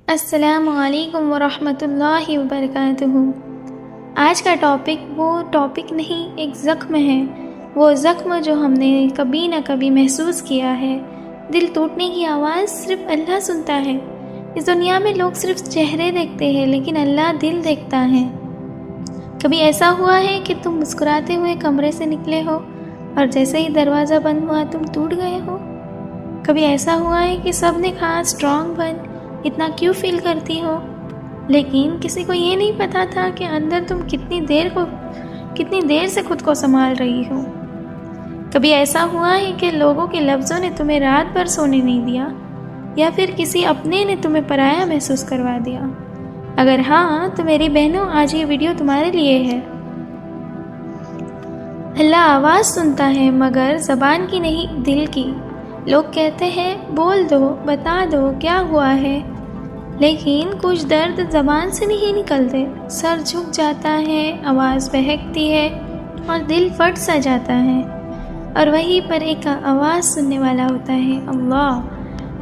السلام علیکم ورحمۃ اللہ وبرکاتہ۔ آج کا وہ ٹاپک نہیں، ایک زخم ہے، وہ زخم جو ہم نے کبھی نہ کبھی محسوس کیا ہے۔ دل ٹوٹنے کی آواز صرف اللہ سنتا ہے۔ اس دنیا میں لوگ صرف چہرے دیکھتے ہیں، لیکن اللہ دل دیکھتا ہے۔ کبھی ایسا ہوا ہے کہ تم مسکراتے ہوئے کمرے سے نکلے ہو اور جیسے ہی دروازہ بند ہوا تم ٹوٹ گئے ہو؟ کبھی ایسا ہوا ہے کہ سب نے کہا اسٹرانگ بن، اتنا کیوں فیل کرتی ہو، لیکن کسی کو یہ نہیں پتا تھا کہ اندر تم کتنی دیر سے خود کو سنبھال رہی ہو؟ کبھی ایسا ہوا ہے کہ لوگوں کے لفظوں نے تمہیں رات بھر سونے نہیں دیا، یا پھر کسی اپنے نے تمہیں پرایا محسوس کروا دیا؟ اگر ہاں تو میری بہنوں، آج یہ ویڈیو تمہارے لیے ہے۔ اللہ آواز سنتا ہے مگر زبان کی نہیں، دل کی۔ لوگ کہتے ہیں بول دو، بتا دو کیا ہوا ہے، لیکن کچھ درد زبان سے نہیں نکلتے۔ سر جھک جاتا ہے، آواز بہکتی ہے اور دل پھٹ سا جاتا ہے، اور وہیں پر ایک آواز سننے والا ہوتا ہے، اللہ۔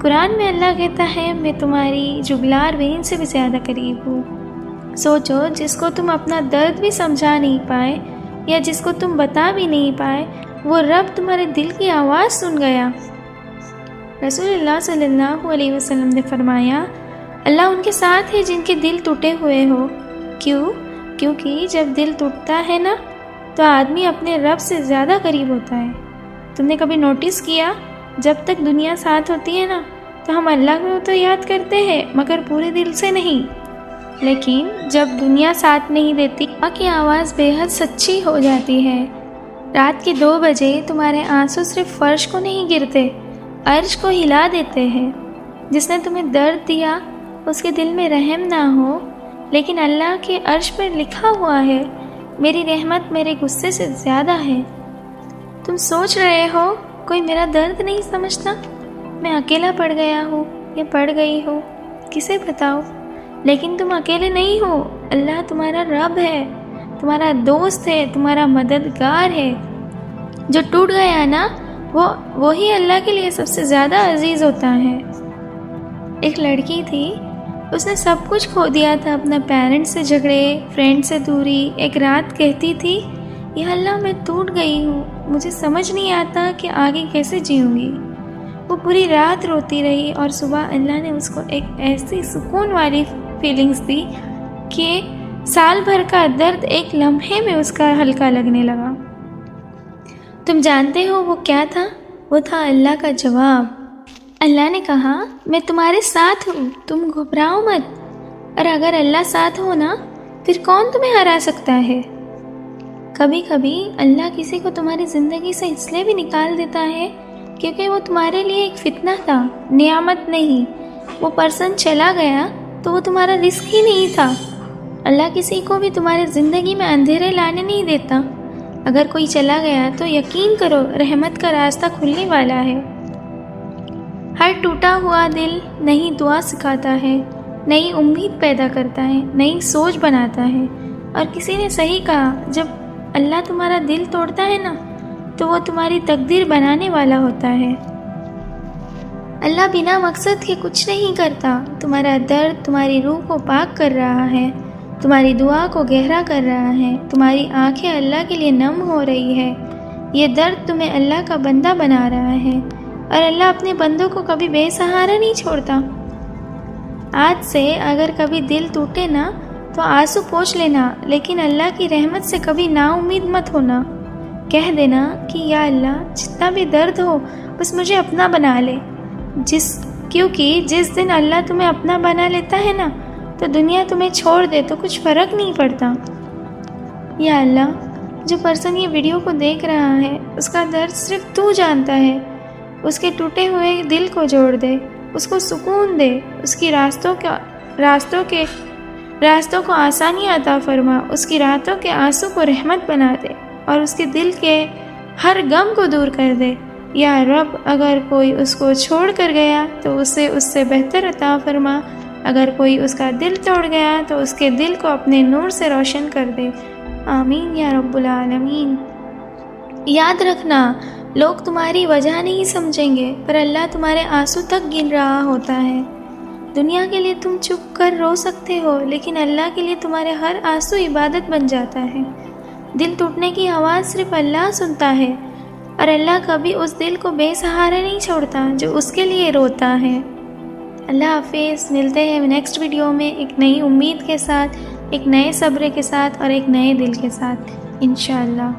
قرآن میں اللہ کہتا ہے میں تمہاری جگلار بہن سے بھی زیادہ قریب ہوں۔ سوچو، جس کو تم اپنا درد بھی سمجھا نہیں پائے یا جس کو تم بتا بھی نہیں پائے، وہ رب تمہارے دل کی آواز سن گیا۔ رسول اللہ صلی اللہ علیہ وسلم نے فرمایا، اللہ ان کے ساتھ ہے جن کے دل ٹوٹے ہوئے ہو۔ کیونکہ جب دل ٹوٹتا ہے نا تو آدمی اپنے رب سے زیادہ قریب ہوتا ہے۔ تم نے کبھی نوٹس کیا، جب تک دنیا ساتھ ہوتی ہے نا تو ہم اللہ کو تو یاد کرتے ہیں مگر پورے دل سے نہیں، لیکن جب دنیا ساتھ نہیں دیتی، اللہ کی آواز بے حد سچی ہو جاتی ہے۔ رات کے 2 بجے تمہارے آنسو صرف فرش کو نہیں گرتے، عرش کو ہلا دیتے ہیں۔ جس نے تمہیں درد دیا اس کے دل میں رحم نہ ہو، لیکن اللہ کے عرش پر لکھا ہوا ہے میری رحمت میرے غصے سے زیادہ ہے۔ تم سوچ رہے ہو کوئی میرا درد نہیں سمجھتا، میں اکیلا پڑ گیا ہوں یا پڑ گئی ہوں، کسے بتاؤ؟ لیکن تم اکیلے نہیں ہو، اللہ تمہارا رب ہے، تمہارا دوست ہے، تمہارا مددگار ہے۔ جو ٹوٹ گیا نا وہی اللہ کے لیے سب سے زیادہ عزیز ہوتا ہے۔ ایک لڑکی تھی، اس نے سب کچھ کھو دیا تھا، اپنا پیرنٹس سے جھگڑے، فرینڈ سے دوری۔ ایک رات کہتی تھی، یا اللہ میں ٹوٹ گئی ہوں، مجھے سمجھ نہیں آتا کہ آگے کیسے جیوں گی۔ وہ پوری رات روتی رہی اور صبح اللہ نے اس کو ایک ایسی سکون والی فیلنگز دی کہ سال بھر کا درد ایک لمحے میں اس کا ہلکا لگنے لگا۔ تم جانتے ہو وہ کیا تھا؟ وہ تھا اللہ کا جواب۔ اللہ نے کہا میں تمہارے ساتھ ہوں، تم گھبراؤ مت، اور اگر اللہ ساتھ ہو نا پھر کون تمہیں ہرا سکتا ہے؟ کبھی کبھی اللہ کسی کو تمہاری زندگی سے اس لیے بھی نکال دیتا ہے کیونکہ وہ تمہارے لیے ایک فتنہ تھا، نعمت نہیں۔ وہ پرسن چلا گیا تو وہ تمہارا رزق ہی نہیں تھا۔ اللہ کسی کو بھی تمہاری زندگی میں اندھیرے لانے نہیں دیتا۔ اگر کوئی چلا گیا تو یقین کرو رحمت کا راستہ کھلنے والا ہے۔ ہر ٹوٹا ہوا دل نئی دعا سکھاتا ہے، نئی امید پیدا کرتا ہے، نئی سوچ بناتا ہے۔ اور کسی نے صحیح کہا، جب اللہ تمہارا دل توڑتا ہے نا تو وہ تمہاری تقدیر بنانے والا ہوتا ہے۔ اللہ بنا مقصد کے کچھ نہیں کرتا۔ تمہارا درد تمہاری روح کو پاک کر رہا ہے، تمہاری دعا کو گہرا کر رہا ہے، تمہاری آنکھیں اللہ کے لیے نم ہو رہی ہے۔ یہ درد تمہیں اللہ کا بندہ بنا رہا ہے، اور اللہ اپنے بندوں کو کبھی بے سہارا نہیں چھوڑتا۔ آج سے اگر کبھی دل ٹوٹے نا تو آنسو پوچھ لینا، لیکن اللہ کی رحمت سے کبھی نا امید مت ہونا۔ کہہ دینا کہ یا اللہ جتنا بھی درد ہو بس مجھے اپنا بنا لے، کیونکہ جس دن اللہ تمہیں اپنا بنا لیتا ہے نا تو دنیا تمہیں چھوڑ دے تو کچھ فرق نہیں پڑتا۔ یا اللہ جو پرسن یہ ویڈیو کو دیکھ رہا ہے اس کا درد صرف تو جانتا ہے، اس کے ٹوٹے ہوئے دل کو جوڑ دے، اس کو سکون دے، اس کی راستوں کو آسانی عطا فرما، اس کی راتوں کے آنسو کو رحمت بنا دے، اور اس کے دل کے ہر غم کو دور کر دے۔ یا رب اگر کوئی اس کو چھوڑ کر گیا تو اسے اس سے بہتر عطا فرما، اگر کوئی اس کا دل توڑ گیا تو اس کے دل کو اپنے نور سے روشن کر دے۔ آمین یا رب العالمین۔ یاد رکھنا، لوگ تمہاری وجہ نہیں سمجھیں گے، پر اللہ تمہارے آنسو تک گن رہا ہوتا ہے۔ دنیا کے لیے تم چپ کر رو سکتے ہو، لیکن اللہ کے لیے تمہارے ہر آنسو عبادت بن جاتا ہے۔ دل ٹوٹنے کی آواز صرف اللہ سنتا ہے، اور اللہ کبھی اس دل کو بے سہارا نہیں چھوڑتا جو اس کے لیے روتا ہے۔ اللہ حافظ، ملتے ہیں نیکسٹ ویڈیو میں ایک نئی امید کے ساتھ، ایک نئے صبر کے ساتھ اور ایک نئے دل کے ساتھ انشاءاللہ۔